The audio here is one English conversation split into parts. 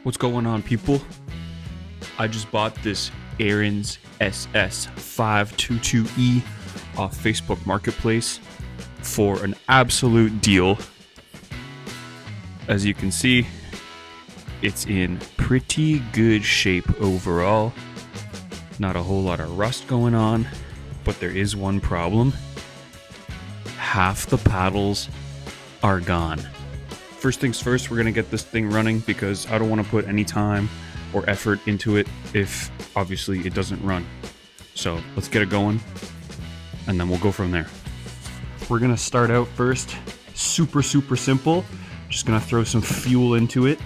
What's going on, people? I just bought this Ariens SS522E off Facebook Marketplace for an absolute deal. As you can see, it's in pretty good shape overall. Not a whole lot of rust going on, but there is one problem. Half the paddles are gone. First things first, we're gonna get this thing running because I don't want to put any time or effort into it if obviously it doesn't run. So let's get it going and then we'll go from there. We're gonna start out first, super simple. Just gonna throw some fuel into it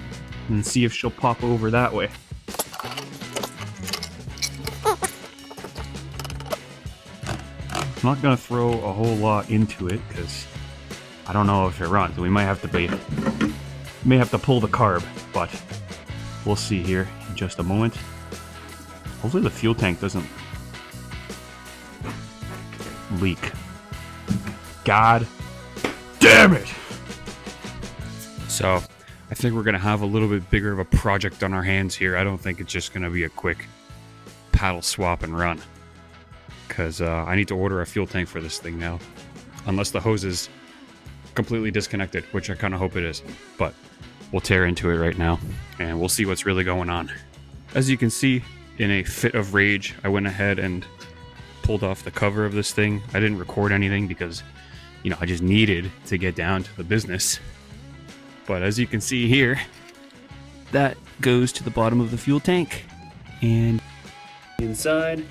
and see if she'll pop over that way. I'm not gonna throw a whole lot into it because I don't know if it runs. We may have to pull the carb, but we'll see here in just a moment. Hopefully the fuel tank doesn't leak. God damn it! So I think we're gonna have a little bit bigger of a project on our hands here. I don't think it's just gonna be a quick paddle swap and run, because I need to order a fuel tank for this thing now, unless the hose is completely disconnected, which I kind of hope it is, but we'll tear into it right now and we'll see what's really going on. As you can see, in a fit of rage, I went ahead and pulled off the cover of this thing. I didn't record anything because, you know, I just needed to get down to the business. But as you can see here, that goes to the bottom of the fuel tank, and inside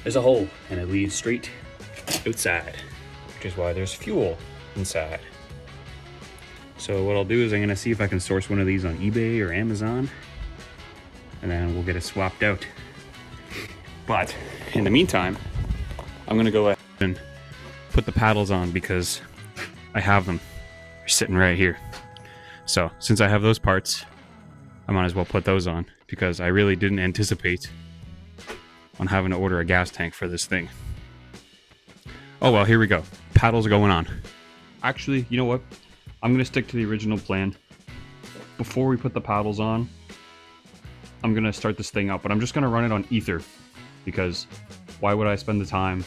there's a hole and it leads straight outside, which is why there's fuel inside. So what I'll do is I'm gonna see if I can source one of these on eBay or Amazon, and then we'll get it swapped out. But in the meantime, I'm gonna go ahead and put the paddles on because I have them. They're sitting right here. So since I have those parts, I might as well put those on because I really didn't anticipate on having to order a gas tank for this thing. Oh well, here we go. Paddles are going on. Actually, you know what? I'm gonna stick to the original plan. Before we put the paddles on, I'm gonna start this thing up, but I'm just gonna run it on ether because why would I spend the time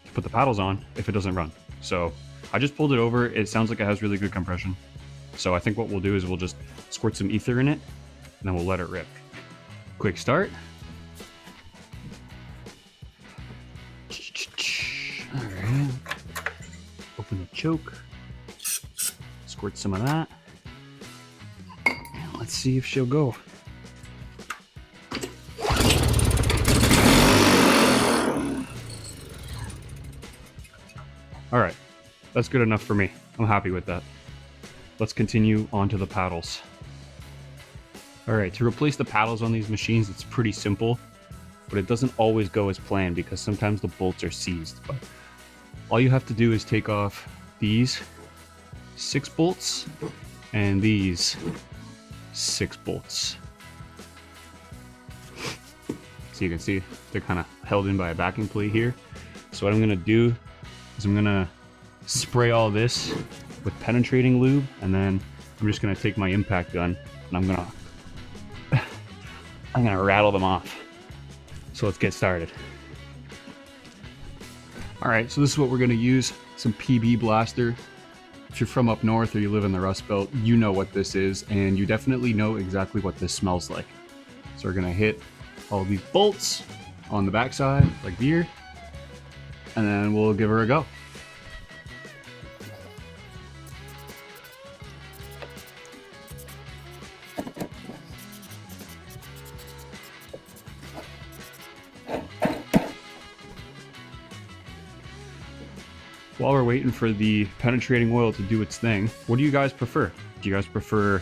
to put the paddles on if it doesn't run? So I just pulled it over. It sounds like it has really good compression. So I think what we'll do is we'll just squirt some ether in it and then we'll let it rip. Quick start. All right. Open the choke. Squirt some of that. And let's see if she'll go. All right, that's good enough for me. I'm happy with that. Let's continue on to the paddles. All right, to replace the paddles on these machines, it's pretty simple, but it doesn't always go as planned because sometimes the bolts are seized. But all you have to do is take off these 6 bolts and these 6 bolts. So you can see they're kind of held in by a backing plate here. So what I'm gonna do is I'm gonna spray all this with penetrating lube, and then I'm just gonna take my impact gun and I'm gonna rattle them off. So let's get started. All right, so this is what we're gonna use, some PB Blaster. If you're from up north or you live in the Rust Belt, you know what this is, and you definitely know exactly what this smells like. So we're gonna hit all these bolts on the backside, like here, and then we'll give her a go. While we're waiting for the penetrating oil to do its thing, what do you guys prefer? Do you guys prefer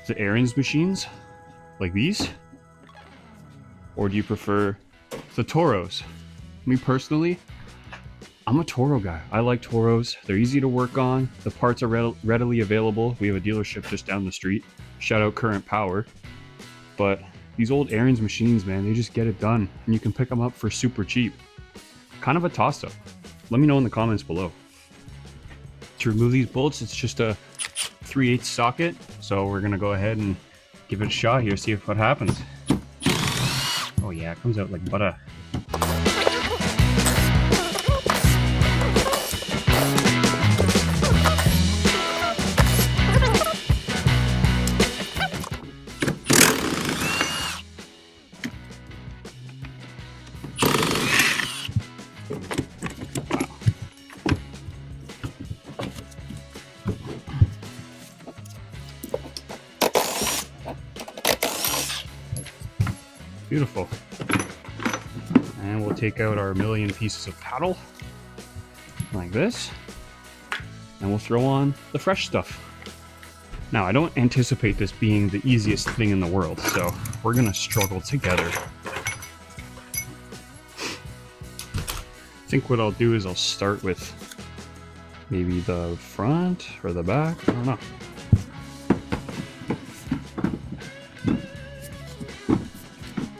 the Ariens machines, like these? Or do you prefer the Toros? Me personally, I'm a Toro guy. I like Toros. They're easy to work on. The parts are readily available. We have a dealership just down the street. Shout out Current Power. But these old Ariens machines, man, they just get it done. And you can pick them up for super cheap. Kind of a toss-up. Let me know in the comments below. To remove these bolts, it's just a 3/8 socket. So we're gonna go ahead and give it a shot here, see what happens. Oh yeah, it comes out like butter. Beautiful. And we'll take out our million pieces of paddle like this, and we'll throw on the fresh stuff. Now, I don't anticipate this being the easiest thing in the world, so we're gonna struggle together. I think what I'll do is I'll start with maybe the front or the back, I don't know.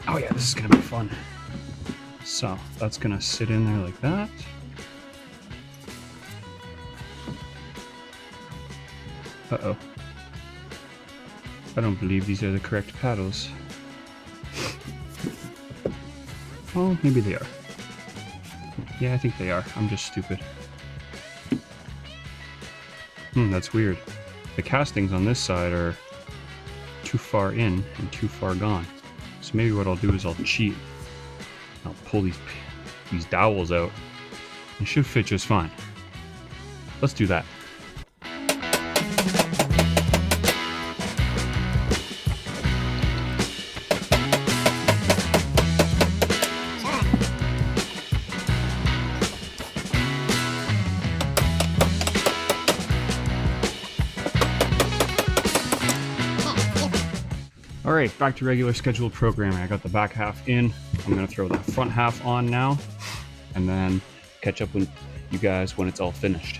Oh yeah, this is gonna be fun. So that's gonna sit in there like that. Uh-oh. I don't believe these are the correct paddles. Oh, maybe they are. Yeah, I think they are. I'm just stupid. That's weird. The castings on this side are too far in and too far gone. So maybe what I'll do is I'll cheat. I'll pull these dowels out. It should fit just fine. Let's do that. Alright, back to regular scheduled programming. I got the back half in. I'm going to throw the front half on now, and then catch up with you guys when it's all finished.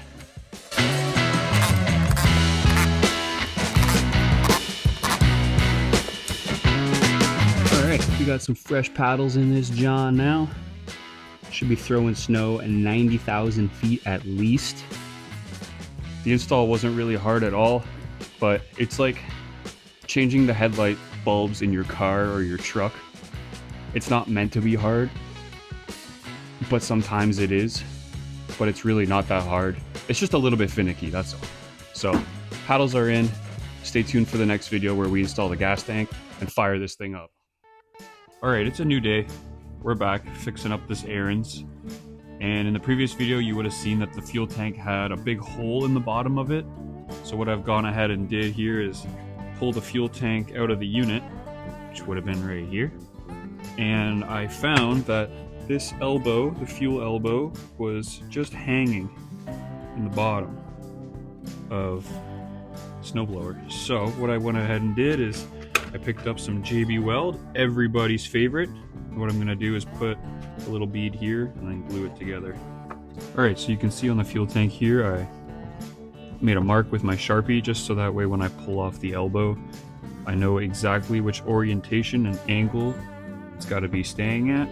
Alright, we got some fresh paddles in this John now. Should be throwing snow at 90,000 feet at least. The install wasn't really hard at all, but it's like changing the headlight bulbs in your car or your truck. It's not meant to be hard, but sometimes it is. But it's really not that hard. It's just a little bit finicky, that's all. So, paddles are in. Stay tuned for the next video where we install the gas tank and fire this thing up. Alright, it's a new day. We're back fixing up this Ariens. And in the previous video, you would have seen that the fuel tank had a big hole in the bottom of it. So what I've gone ahead and did here is pull the fuel tank out of the unit, which would have been right here, and I found that this elbow, the fuel elbow, was just hanging in the bottom of Snowblower. So what I went ahead and did is I picked up some JB Weld, everybody's favorite. What I'm going to do is put a little bead here and then glue it together. Alright, so you can see on the fuel tank here I made a mark with my Sharpie just so that way when I pull off the elbow I know exactly which orientation and angle it's got to be staying at.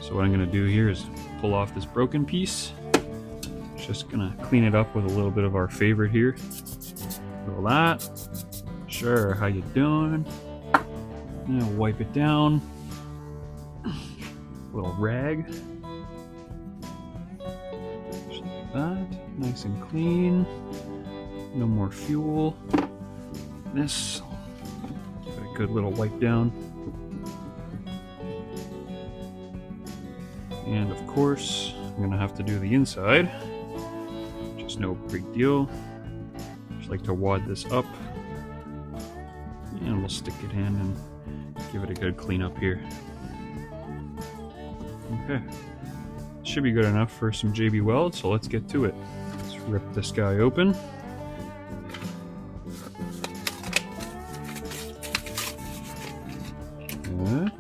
So what I'm going to do here is pull off this broken piece. Just going to clean it up with a little bit of our favorite here. Little that. Sure, how you doing? And wipe it down. Little rag. Just like that. Nice and clean. No more fuel. This. Got a good little wipe down. And of course, I'm gonna have to do the inside. Just no big deal. Just like to wad this up. And we'll stick it in and give it a good clean up here. Okay. Should be good enough for some JB Weld, so let's get to it. Let's rip this guy open. Good.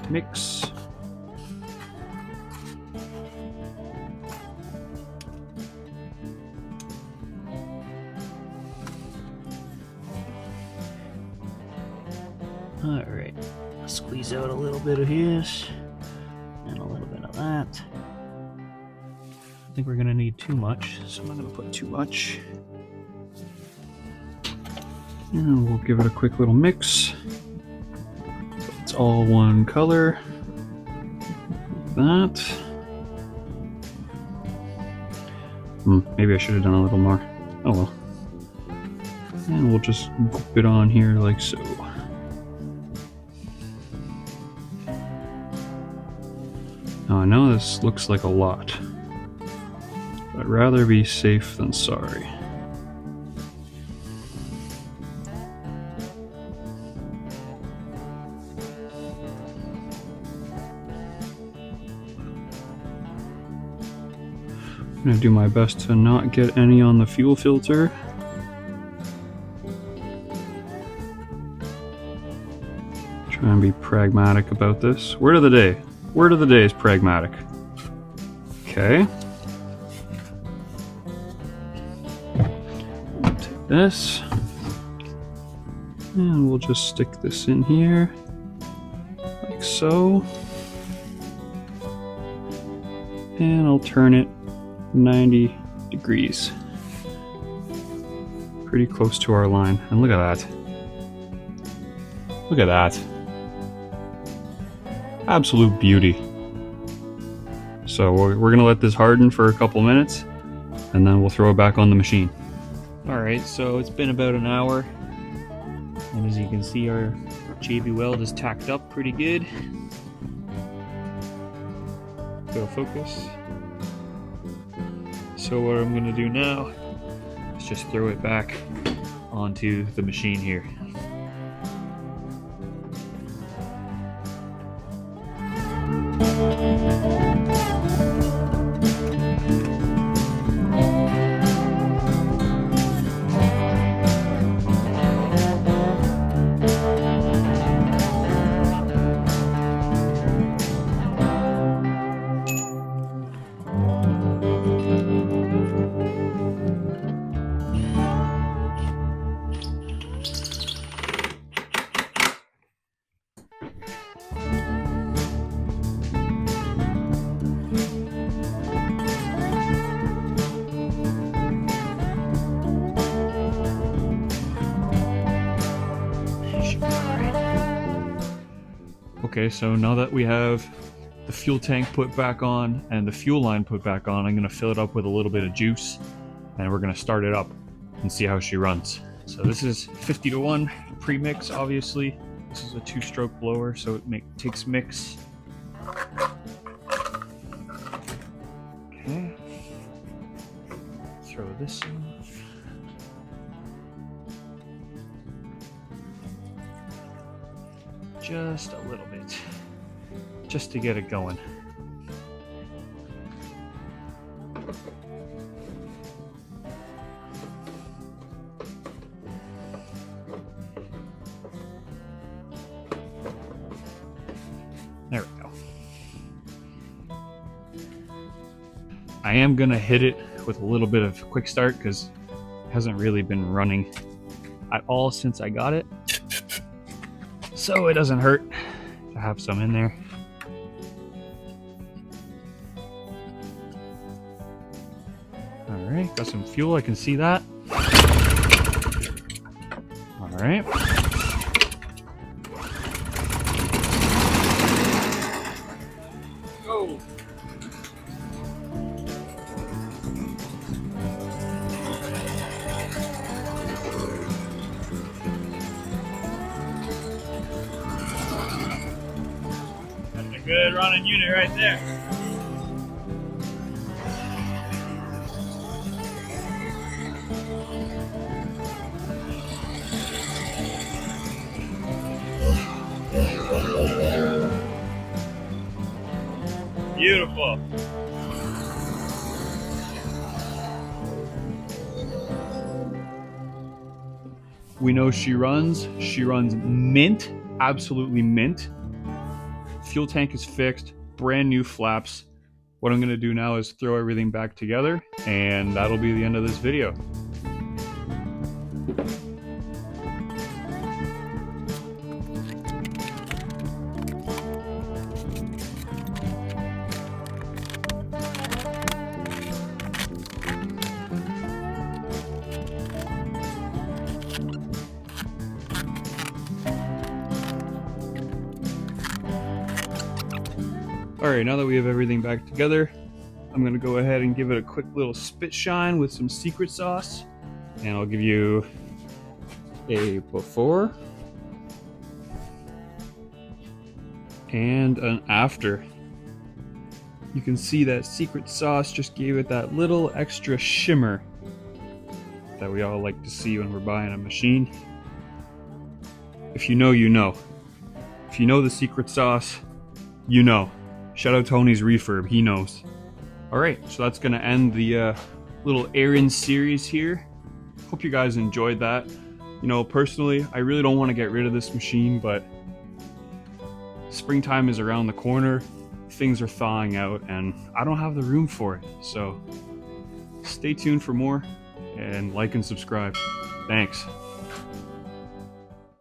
Mix. Alright, squeeze out a little bit of this and a little bit of that. think we're gonna need too much, so I'm not gonna put too much. And we'll give it a quick little mix. So it's all one color. Like that. Maybe I should have done a little more. Oh well. And we'll just goop it on here like so. Now I know this looks like a lot, but I'd rather be safe than sorry. I'm gonna do my best to not get any on the fuel filter. Try and be pragmatic about this. Word of the day. Word of the day is pragmatic. Okay. We'll take this. And we'll just stick this in here. Like so. And I'll turn it 90 degrees. Pretty close to our line. And look at that. Look at that. Absolute beauty. So we're gonna let this harden for a couple minutes and then we'll throw it back on the machine. Alright, so it's been about an hour. And as you can see, our JB Weld is tacked up pretty good. Go focus. So what I'm gonna do now is just throw it back onto the machine here. Okay, so now that we have the fuel tank put back on and the fuel line put back on, I'm going to fill it up with a little bit of juice and we're going to start it up and see how she runs. So this is 50-to-1 pre-mix, obviously. This is a 2-stroke blower, so it takes mix. Okay. Throw this in. Just a little bit, just to get it going. There we go. I am gonna hit it with a little bit of quick start because it hasn't really been running at all since I got it. So it doesn't hurt to have some in there. All right, got some fuel, I can see that. All right. Go. Good running unit right there. Beautiful. We know she runs mint, absolutely mint. Fuel tank is fixed, brand new flaps. What I'm gonna do now is throw everything back together and that'll be the end of this video. Alright, now that we have everything back together, I'm going to go ahead and give it a quick little spit shine with some secret sauce. And I'll give you a before and an after. You can see that secret sauce just gave it that little extra shimmer that we all like to see when we're buying a machine. If you know, you know. If you know the secret sauce, you know. Shout out Tony's Refurb, he knows. Alright, so that's going to end the little Ariens series here. Hope you guys enjoyed that. You know, personally, I really don't want to get rid of this machine, but springtime is around the corner, things are thawing out, and I don't have the room for it. So stay tuned for more, and like and subscribe. Thanks.